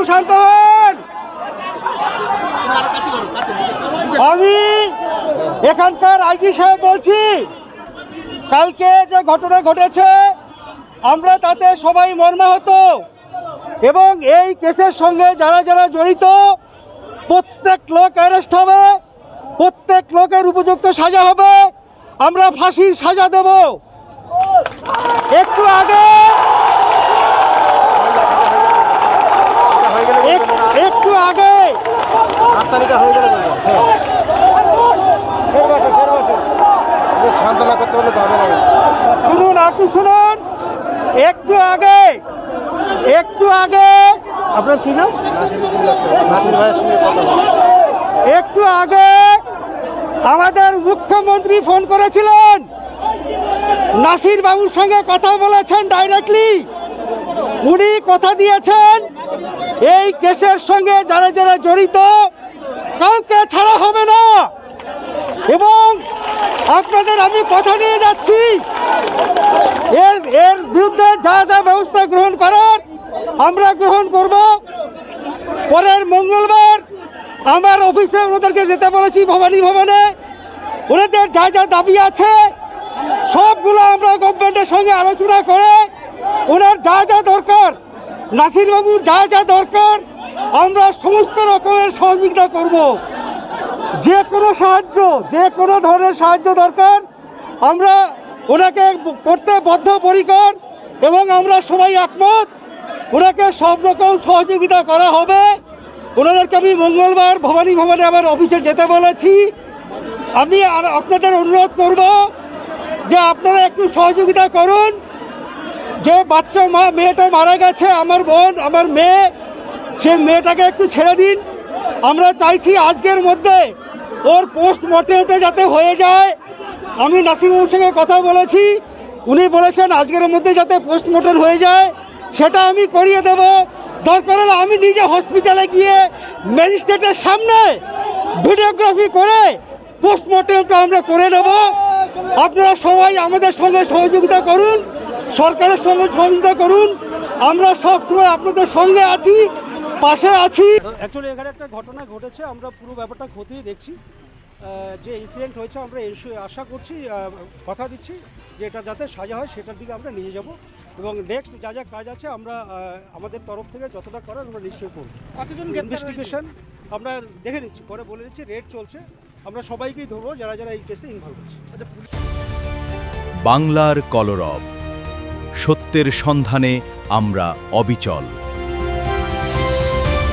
একটু শান্ত হন। আমি এখানকার আইজি সাহেব বলছি, কালকে যে ঘটনা ঘটেছে আমরা তাতে সবাই মর্মাহত, এবং এই কেসের সঙ্গে যারা যারা জড়িত প্রত্যেক লোক অ্যারেস্ট হবে, প্রত্যেক লোকের উপযুক্ত সাজা হবে, আমরা ফাঁসির সাজা দেব। একটু আগে সান্ত্বনা করতে বলে শুনুন, আপনি শুনুন, একটু আগে আপনার কি নাম? নাসির ভাইয়ের সঙ্গে কথা বলে একটু আগে আমাদের মুখ্যমন্ত্রী ফোন করেছিলেন, নাসির বাবুর সঙ্গে কথা বলেছেন ডাইরেক্টলি। উনি কথা দিয়েছেন এই কেসের সঙ্গে যারা যারা জড়িত কাউকে ছাড়া হবে না, এবং আপনাদের আমি কথা দিয়ে যাচ্ছি এর বিরুদ্ধে যা যা ব্যবস্থা গ্রহণ করার আমরা গ্রহণ করব। পরের মঙ্গলবার আমার অফিসে ওনাদেরকে যেতে বলেছি, ভবানী ভবনে। ওনাদের যা যা দাবি আছে সবগুলো আমরা গভর্নমেন্টের সঙ্গে আলোচনা করে ওনার যা যা দরকার, নাসিরবাবুর যা যা দরকার আমরা সমস্ত রকমের সহযোগিতা করব। যে কোনো সাহায্য, যে কোনো ধরনের সাহায্য দরকার আমরা ওনাকে করতে বদ্ধপরিকর, এবং আমরা সবাই একমত ওনাকে সব রকম সহযোগিতা করা হবে। ওনাদেরকে আমি মঙ্গলবার ভবানী ভবনে আমার অফিসে যেতে বলেছি। আমি আর আপনাদের অনুরোধ করব যে আপনারা একটু সহযোগিতা করুন। যে বাচ্চা মেয়েটা মারা গেছে, আমার বোন, আমার মেয়ে, সে মেয়েটাকে একটু ছেড়ে দিন। আমরা চাইছি আজকের মধ্যে ওর পোস্টমর্টেমটা যাতে হয়ে যায়। আমি নাসিরবাবুর সঙ্গে কথা বলেছি, উনি বলেছেন আজকের মধ্যে যাতে পোস্টমর্টেম হয়ে যায় সেটা আমি করিয়ে দেব। দরকার হলে আমি নিজে হসপিটালে গিয়ে ম্যাজিস্ট্রেটের সামনে ভিডিওগ্রাফি করে পোস্টমর্টেমটা আমরা করে নেব। আপনারা সবাই আমাদের সঙ্গে সহযোগিতা করুন, সরকারের সঙ্গে সহযোগিতা করুন। আমরা সবসময় আপনাদের সঙ্গে আছি, পাশে আছি। অ্যাকচুয়ালি এখানে একটা ঘটনা ঘটেছে, আমরা পুরো ব্যাপারটা খতিয়ে দেখছি। যে ইনসিডেন্ট হয়েছে আমরা আশা করছি, কথা দিচ্ছি যে এটা যাতে সাজা হয় সেটার দিকে আমরা নিয়ে যাব, এবং নেক্সট যা যা কাজ আছে আমরা আমাদের তরফ থেকে যতটা করার আমরা নিশ্চয়ই করব। ইনভেস্টিগেশন আমরা দেখে নিচ্ছি, পরে বলে নিচ্ছি, রেড চলছে, আমরা সবাইকেই ধরবো যারা যারা এই কেসে ইনভলভ আছে। বাংলার কলরব, সত্যের সন্ধানে আমরা অবিচল।